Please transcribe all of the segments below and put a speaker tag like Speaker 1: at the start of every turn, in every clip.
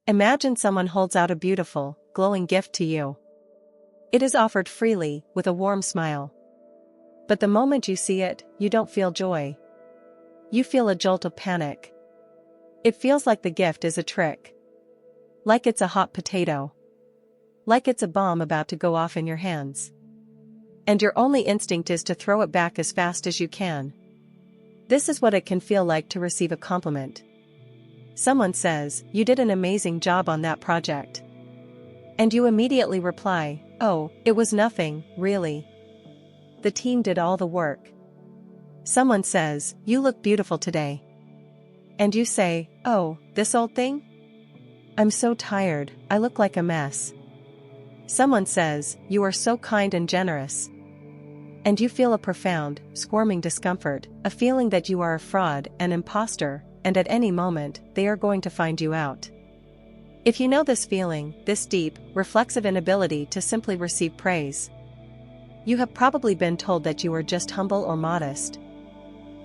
Speaker 1: Imagine someone holds out a beautiful, glowing gift to you. It is offered freely, with a warm smile. But the moment you see it, you don't feel joy. You feel a jolt of panic. It feels like the gift is a trick. Like it's a hot potato. Like it's a bomb about to go off in your hands. And your only instinct is to throw it back as fast as you can. This is what it can feel like to receive a compliment. Someone says, "You did an amazing job on that project." And you immediately reply, "Oh, it was nothing, really. The team did all the work." Someone says, "You look beautiful today." And you say, "Oh, this old thing? I'm so tired, I look like a mess." Someone says, "You are so kind and generous." And you feel a profound, squirming discomfort, a feeling that you are a fraud, an imposter, and at any moment, they are going to find you out. If you know this feeling, this deep, reflexive inability to simply receive praise, you have probably been told that you are just humble or modest.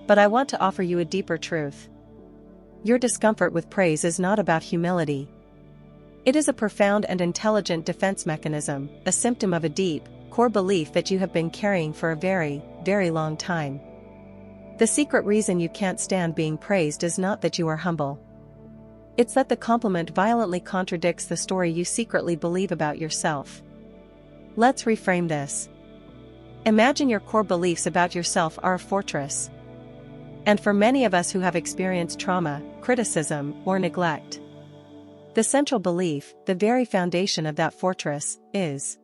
Speaker 1: But I want to offer you a deeper truth. Your discomfort with praise is not about humility. It is a profound and intelligent defense mechanism, a symptom of a deep, core belief that you have been carrying for a very, very long time. The secret reason you can't stand being praised is not that you are humble. It's that the compliment violently contradicts the story you secretly believe about yourself. Let's reframe this. Imagine your core beliefs about yourself are a fortress. And for many of us who have experienced trauma, criticism, or neglect, the central belief, the very foundation of that fortress, is,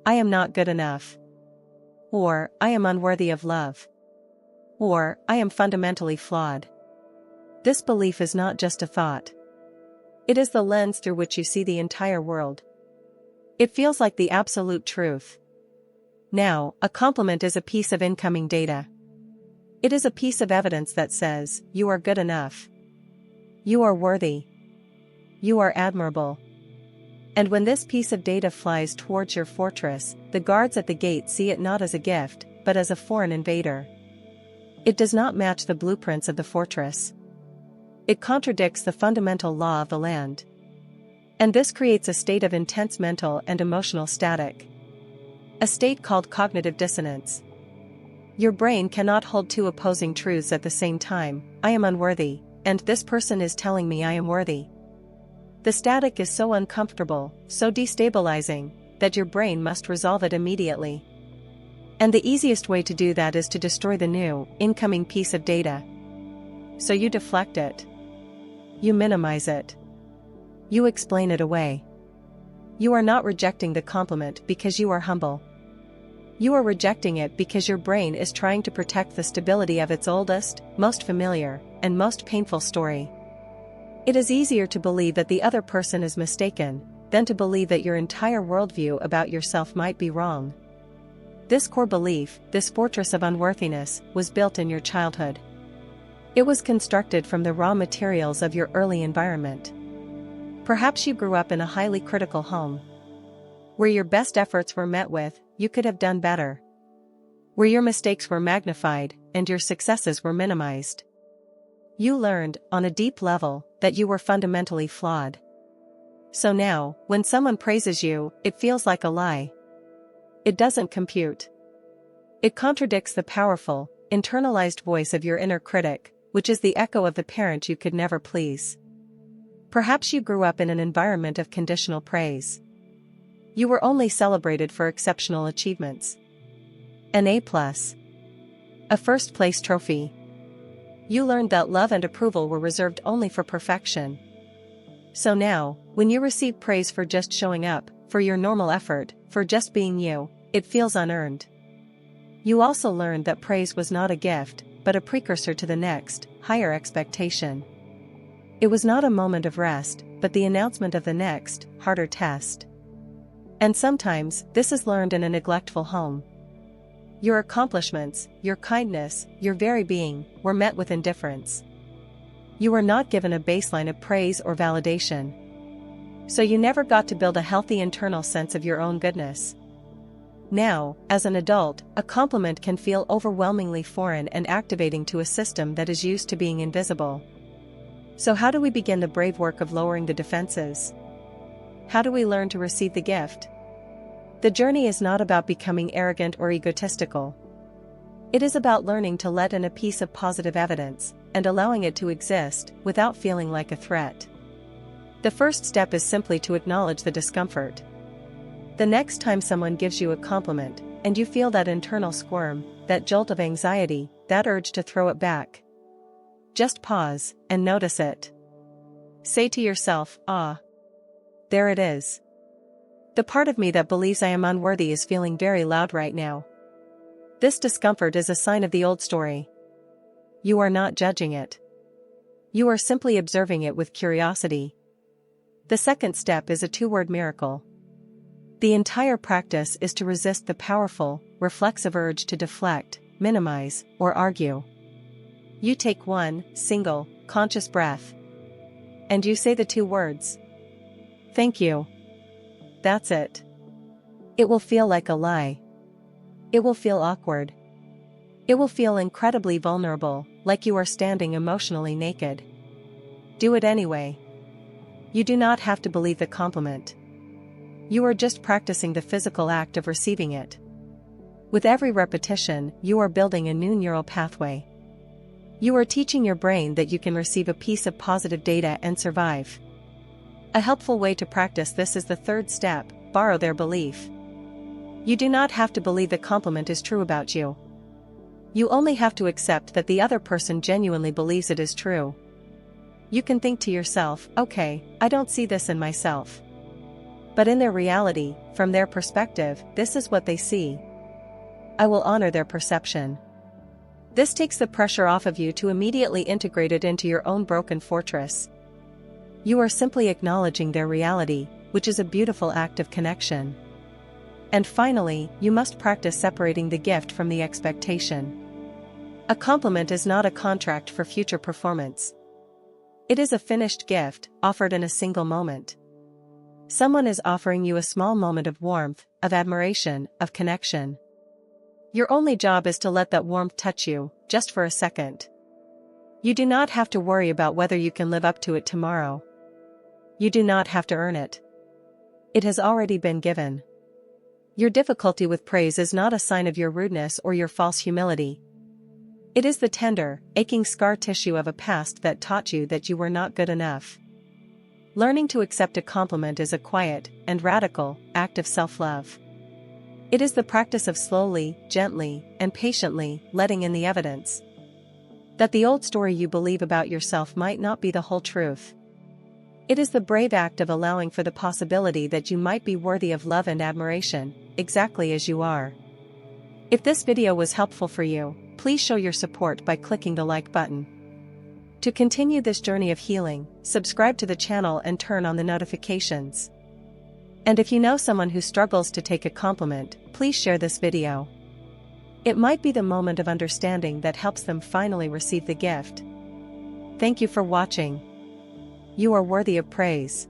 Speaker 1: "I am not good enough." Or, "I am unworthy of love." Or, "I am fundamentally flawed." This belief is not just a thought. It is the lens through which you see the entire world. It feels like the absolute truth. Now, a compliment is a piece of incoming data. It is a piece of evidence that says, "You are good enough. You are worthy. You are admirable." And when this piece of data flies towards your fortress, the guards at the gate see it not as a gift, but as a foreign invader. It does not match the blueprints of the fortress. It contradicts the fundamental law of the land. And this creates a state of intense mental and emotional static. A state called cognitive dissonance. Your brain cannot hold two opposing truths at the same time: "I am unworthy," and "this person is telling me I am worthy." The static is so uncomfortable, so destabilizing, that your brain must resolve it immediately. And the easiest way to do that is to destroy the new, incoming piece of data. So you deflect it. You minimize it. You explain it away. You are not rejecting the compliment because you are humble. You are rejecting it because your brain is trying to protect the stability of its oldest, most familiar, and most painful story. It is easier to believe that the other person is mistaken than to believe that your entire worldview about yourself might be wrong. This core belief, this fortress of unworthiness, was built in your childhood. It was constructed from the raw materials of your early environment. Perhaps you grew up in a highly critical home, where your best efforts were met with, "You could have done better." Where your mistakes were magnified, and your successes were minimized. You learned, on a deep level, that you were fundamentally flawed. So now, when someone praises you, it feels like a lie. It doesn't compute. It contradicts the powerful, internalized voice of your inner critic, which is the echo of the parent you could never please. Perhaps you grew up in an environment of conditional praise. You were only celebrated for exceptional achievements. An A+. A first-place trophy. You learned that love and approval were reserved only for perfection. So now, when you receive praise for just showing up, for your normal effort, for just being you, it feels unearned. You also learned that praise was not a gift, but a precursor to the next, higher expectation. It was not a moment of rest, but the announcement of the next, harder test. And sometimes, this is learned in a neglectful home. Your accomplishments, your kindness, your very being, were met with indifference. You were not given a baseline of praise or validation. So you never got to build a healthy internal sense of your own goodness. Now, as an adult, a compliment can feel overwhelmingly foreign and activating to a system that is used to being invisible. So how do we begin the brave work of lowering the defenses? How do we learn to receive the gift? The journey is not about becoming arrogant or egotistical. It is about learning to let in a piece of positive evidence, and allowing it to exist, without feeling like a threat. The first step is simply to acknowledge the discomfort. The next time someone gives you a compliment, and you feel that internal squirm, that jolt of anxiety, that urge to throw it back, just pause, and notice it. Say to yourself, "Ah, there it is. The part of me that believes I am unworthy is feeling very loud right now." This discomfort is a sign of the old story. You are not judging it. You are simply observing it with curiosity. The second step is a two-word miracle. The entire practice is to resist the powerful, reflexive urge to deflect, minimize, or argue. You take one single, conscious breath. And you say the two words. "Thank you." That's it. It will feel like a lie. It will feel awkward. It will feel incredibly vulnerable, like you are standing emotionally naked. Do it anyway. You do not have to believe the compliment. You are just practicing the physical act of receiving it. With every repetition, you are building a new neural pathway. You are teaching your brain that you can receive a piece of positive data and survive. A helpful way to practice this is the third step: borrow their belief. You do not have to believe the compliment is true about you. You only have to accept that the other person genuinely believes it is true. You can think to yourself, "Okay, I don't see this in myself. But in their reality, from their perspective, this is what they see. I will honor their perception." This takes the pressure off of you to immediately integrate it into your own broken fortress. You are simply acknowledging their reality, which is a beautiful act of connection. And finally, you must practice separating the gift from the expectation. A compliment is not a contract for future performance. It is a finished gift, offered in a single moment. Someone is offering you a small moment of warmth, of admiration, of connection. Your only job is to let that warmth touch you, just for a second. You do not have to worry about whether you can live up to it tomorrow. You do not have to earn it. It has already been given. Your difficulty with praise is not a sign of your rudeness or your false humility. It is the tender, aching scar tissue of a past that taught you that you were not good enough. Learning to accept a compliment is a quiet and radical act of self-love. It is the practice of slowly, gently, and patiently letting in the evidence that the old story you believe about yourself might not be the whole truth. It is the brave act of allowing for the possibility that you might be worthy of love and admiration, exactly as you are. If this video was helpful for you, please show your support by clicking the like button. To continue this journey of healing, subscribe to the channel and turn on the notifications. And if you know someone who struggles to take a compliment, please share this video. It might be the moment of understanding that helps them finally receive the gift. Thank you for watching. You are worthy of praise.